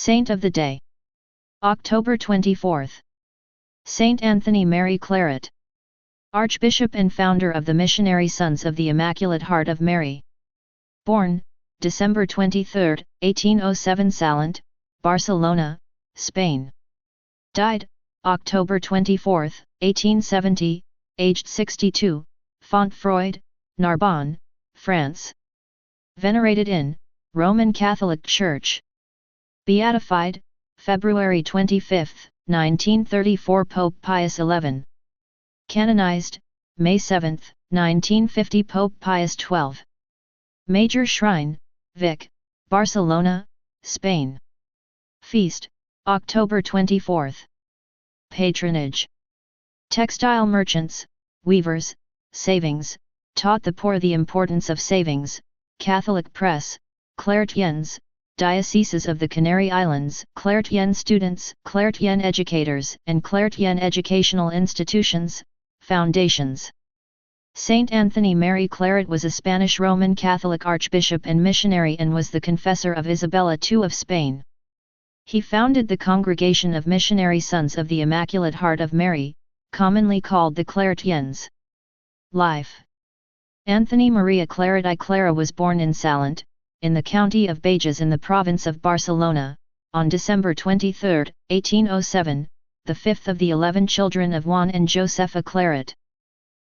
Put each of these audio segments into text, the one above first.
Saint of the Day. October 24th. Saint Anthony Mary Claret. Archbishop and founder of the Missionary Sons of the Immaculate Heart of Mary. Born, December 23, 1807 Salent, Barcelona, Spain. Died, October 24, 1870, aged 62, Fontfroid, Narbonne, France. Venerated in Roman Catholic Church. Beatified, February 25, 1934 Pope Pius XI. Canonized, May 7, 1950 Pope Pius XII. Major Shrine, Vic, Barcelona, Spain. Feast, October 24. Patronage. Textile merchants, weavers, savings, taught the poor the importance of savings, Catholic press, Claretians, Dioceses of the Canary Islands, Claretian students, Claretian educators, and Claretian educational institutions, foundations. Saint Anthony Mary Claret was a Spanish Roman Catholic archbishop and missionary and was the confessor of Isabella II of Spain. He founded the Congregation of Missionary Sons of the Immaculate Heart of Mary, commonly called the Claretians. Life. Anthony Maria Claret I Clara was born in Salent, in the county of Bages in the province of Barcelona, on December 23, 1807, the fifth of the 11 children of Juan and Josefa Claret.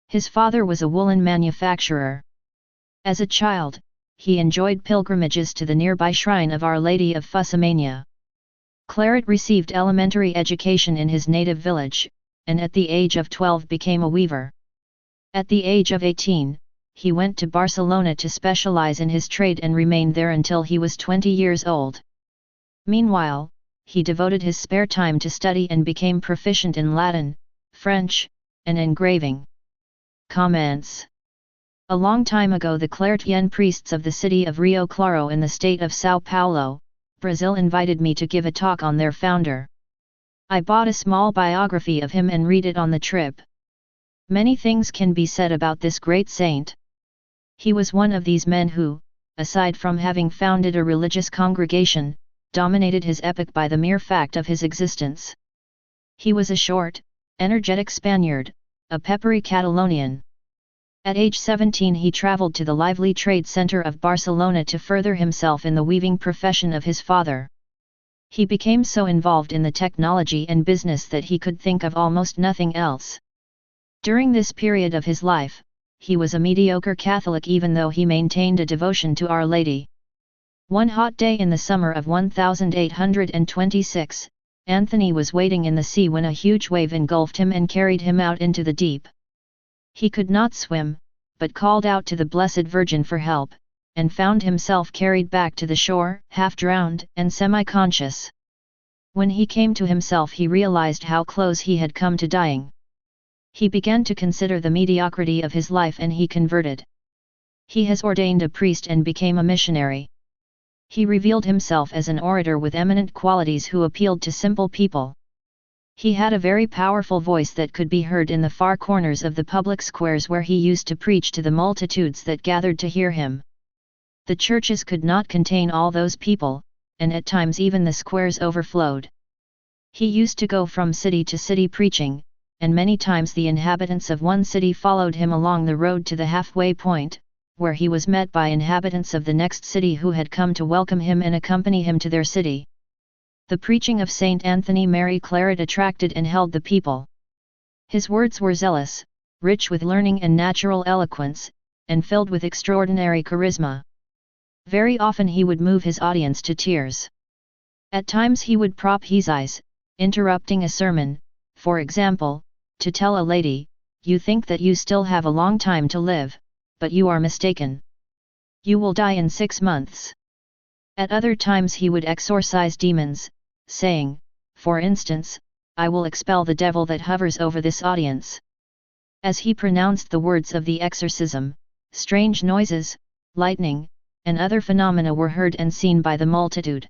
His father was a woolen manufacturer. As a child, he enjoyed pilgrimages to the nearby shrine of Our Lady of Fussimania. Claret received elementary education in his native village, and at the age of 12 became a weaver. At the age of 18, he went to Barcelona to specialize in his trade and remained there until he was 20 years old. Meanwhile, he devoted his spare time to study and became proficient in Latin, French, and engraving. Comments. A long time ago the Claretian priests of the city of Rio Claro in the state of São Paulo, Brazil invited me to give a talk on their founder. I bought a small biography of him and read it on the trip. Many things can be said about this great saint. He was one of these men who, aside from having founded a religious congregation, dominated his epoch by the mere fact of his existence. He was a short, energetic Spaniard, a peppery Catalonian. At age 17 he traveled to the lively trade center of Barcelona to further himself in the weaving profession of his father. He became so involved in the technology and business that he could think of almost nothing else. During this period of his life, he was a mediocre Catholic even though he maintained a devotion to Our Lady. One hot day in the summer of 1826, Anthony was wading in the sea when a huge wave engulfed him and carried him out into the deep. He could not swim, but called out to the Blessed Virgin for help, and found himself carried back to the shore, half-drowned and semi-conscious. When he came to himself he realized how close he had come to dying. He began to consider the mediocrity of his life and he converted. He has ordained a priest and became a missionary. He revealed himself as an orator with eminent qualities who appealed to simple people. He had a very powerful voice that could be heard in the far corners of the public squares where he used to preach to the multitudes that gathered to hear him. The churches could not contain all those people, and at times even the squares overflowed. He used to go from city to city preaching, and many times the inhabitants of one city followed him along the road to the halfway point, where he was met by inhabitants of the next city who had come to welcome him and accompany him to their city. The preaching of Saint Anthony Mary Claret attracted and held the people. His words were zealous, rich with learning and natural eloquence, and filled with extraordinary charisma. Very often he would move his audience to tears. At times he would prop his eyes, interrupting a sermon, for example, to tell a lady, "You think that you still have a long time to live, but you are mistaken. You will die in 6 months." At other times he would exorcise demons, saying, for instance, "I will expel the devil that hovers over this audience." As he pronounced the words of the exorcism, strange noises, lightning, and other phenomena were heard and seen by the multitude.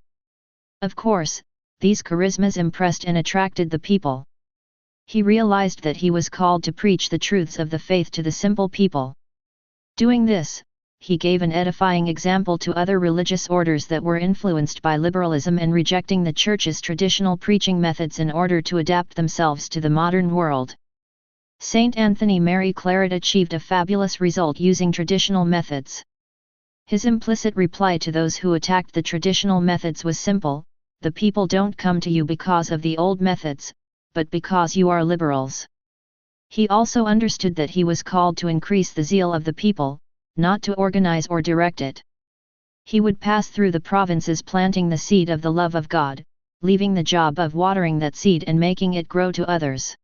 Of course, these charismas impressed and attracted the people. He realized that he was called to preach the truths of the faith to the simple people. Doing this, he gave an edifying example to other religious orders that were influenced by liberalism and rejecting the Church's traditional preaching methods in order to adapt themselves to the modern world. Saint Anthony Mary Claret achieved a fabulous result using traditional methods. His implicit reply to those who attacked the traditional methods was simple: the people don't come to you because of the old methods, but because you are liberals. He also understood that he was called to increase the zeal of the people, not to organize or direct it. He would pass through the provinces planting the seed of the love of God, leaving the job of watering that seed and making it grow to others.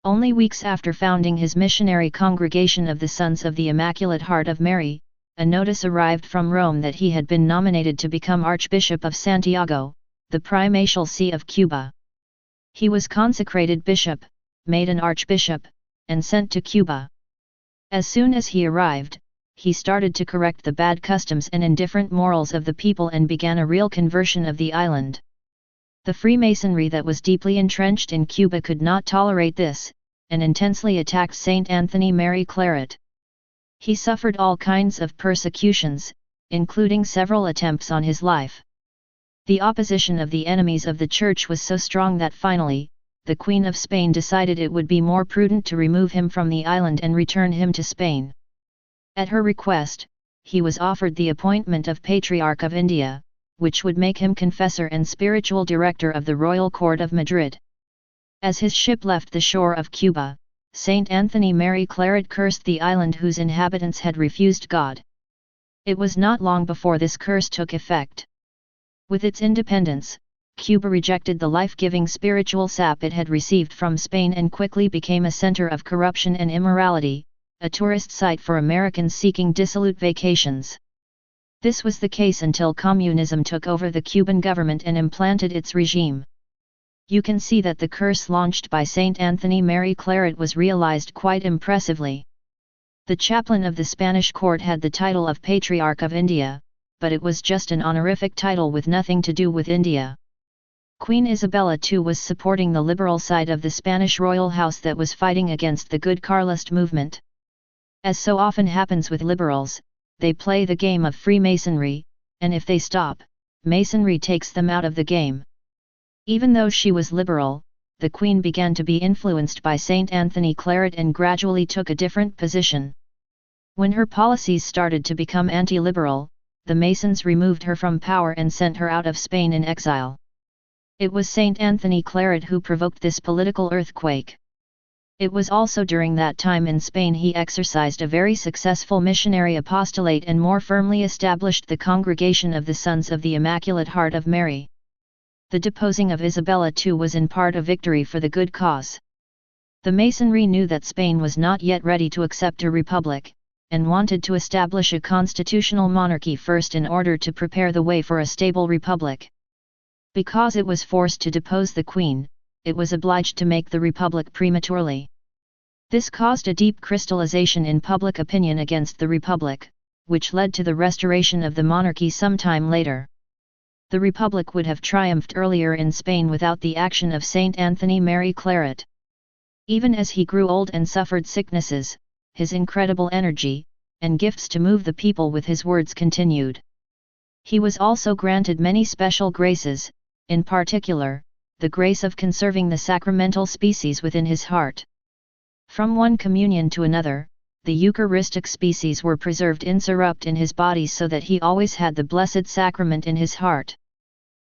Only weeks after founding his missionary congregation of the Sons of the Immaculate Heart of Mary, a notice arrived from Rome that he had been nominated to become Archbishop of Santiago, the primatial see of Cuba. He was consecrated bishop, made an archbishop, and sent to Cuba. As soon as he arrived, he started to correct the bad customs and indifferent morals of the people and began a real conversion of the island. The Freemasonry that was deeply entrenched in Cuba could not tolerate this, and intensely attacked Saint Anthony Mary Claret. He suffered all kinds of persecutions, including several attempts on his life. The opposition of the enemies of the Church was so strong that finally, the Queen of Spain decided it would be more prudent to remove him from the island and return him to Spain. At her request, he was offered the appointment of Patriarch of India, which would make him confessor and spiritual director of the Royal Court of Madrid. As his ship left the shore of Cuba, Saint Anthony Mary Claret cursed the island whose inhabitants had refused God. It was not long before this curse took effect. With its independence, Cuba rejected the life-giving spiritual sap it had received from Spain and quickly became a center of corruption and immorality, a tourist site for Americans seeking dissolute vacations. This was the case until communism took over the Cuban government and implanted its regime. You can see that the curse launched by Saint Anthony Mary Claret was realized quite impressively. The chaplain of the Spanish court had the title of Patriarch of India, but it was just an honorific title with nothing to do with India. Queen Isabella too was supporting the liberal side of the Spanish royal house that was fighting against the good Carlist movement. As so often happens with liberals, they play the game of Freemasonry, and if they stop, Masonry takes them out of the game. Even though she was liberal, the Queen began to be influenced by Saint Anthony Claret and gradually took a different position. When her policies started to become anti-liberal, the Masons removed her from power and sent her out of Spain in exile. It was Saint Anthony Claret who provoked this political earthquake. It was also during that time in Spain he exercised a very successful missionary apostolate and more firmly established the Congregation of the Sons of the Immaculate Heart of Mary. The deposing of Isabella too was in part a victory for the good cause. The Masonry knew that Spain was not yet ready to accept a republic, and wanted to establish a constitutional monarchy first in order to prepare the way for a stable republic. Because it was forced to depose the Queen, it was obliged to make the republic prematurely. This caused a deep crystallization in public opinion against the republic, which led to the restoration of the monarchy some time later. The republic would have triumphed earlier in Spain without the action of Saint Anthony Mary Claret. Even as he grew old and suffered sicknesses, his incredible energy, and gifts to move the people with his words continued. He was also granted many special graces, in particular, the grace of conserving the sacramental species within his heart. From one communion to another, the Eucharistic species were preserved incorrupt in his body so that he always had the Blessed Sacrament in his heart.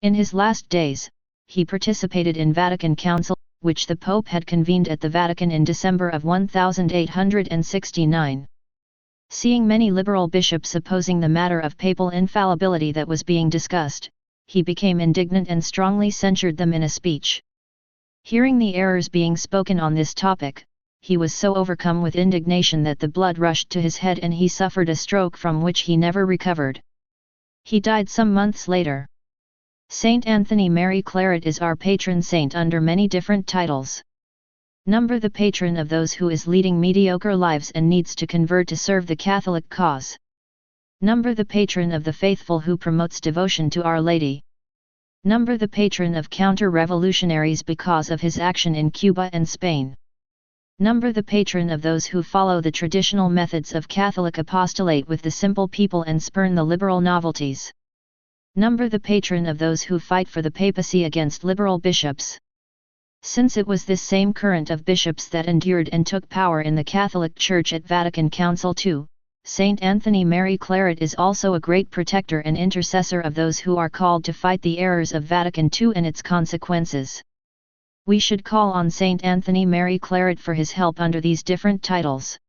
In his last days, he participated in Vatican Council, which the Pope had convened at the Vatican in December of 1869. Seeing many liberal bishops opposing the matter of papal infallibility that was being discussed, he became indignant and strongly censured them in a speech. Hearing the errors being spoken on this topic, he was so overcome with indignation that the blood rushed to his head and he suffered a stroke from which he never recovered. He died some months later. Saint Anthony Mary Claret is our patron saint under many different titles. Number the patron of those who is leading mediocre lives and needs to convert to serve the Catholic cause. Number the patron of the faithful who promotes devotion to Our Lady. Number the patron of counter-revolutionaries because of his action in Cuba and Spain. Number the patron of those who follow the traditional methods of Catholic apostolate with the simple people and spurn the liberal novelties. Number the patron of those who fight for the papacy against liberal bishops. Since it was this same current of bishops that endured and took power in the Catholic Church at Vatican Council II, Saint Anthony Mary Claret is also a great protector and intercessor of those who are called to fight the errors of Vatican II and its consequences. We should call on Saint Anthony Mary Claret for his help under these different titles.